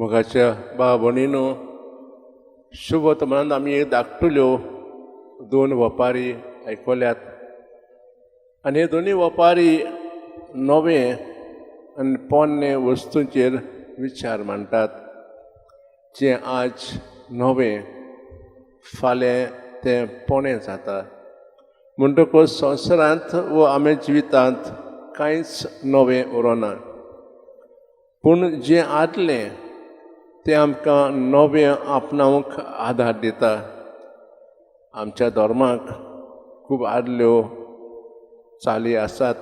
मोगाच्या भाव भयणीनो, शुभ वर्तमानांत आमी धाकटुल्यो दोन वपारी आयकल्यात आनी हे दोनी वपारी नवे आनी पोन्ने वस्तूंचेर विचार मांडटात जे आज नवे फाल्यां तें पोणें जाता. म्हणटकूच संवसारांत वो आमी जिवितांत कांयच नवें उरोना, पूण जें आदलें तें आमकां नवें आपणावंक आदार दिता. आमच्या धर्माक खूब आदल्यो चाली आसात,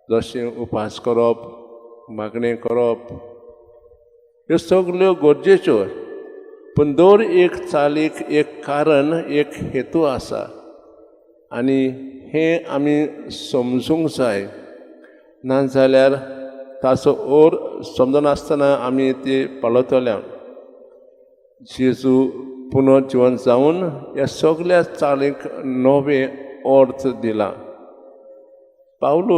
जशें उपास करप, मागणें करप, ह्यो सगल्यो गरजेच्यो. पूण दर एक चालीक एक कारण, एक हेतू आसा आनी हें आमी समजूंक जाय. नाजाल्यार ताचो अर्थ समजनासतना आमी ती पाळतल्या. जेजू पुनर्जीवन जावन ह्या सगळ्या चालींक नवें अर्थ दिला. पावलो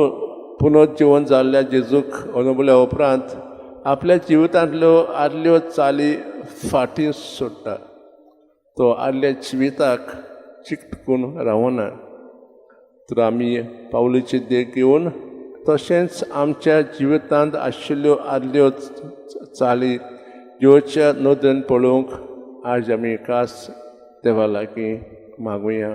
पुनर्जीवन जाल्ल्या जेजूक अनुभवल्या उपरांत आपल्या जिवितांतल्यो आदल्यो चाली फाटीं सोडटा. तो आदल्या जिविताक चिकटून रावना. तर आमी पावलीची देख घेवन तशेंच आमच्या जिवितांत आशिल्ल्यो आदल्यो चाली देवाच्या नदरेन पळोवंक आज आमी खास देवा लागीं मागुया.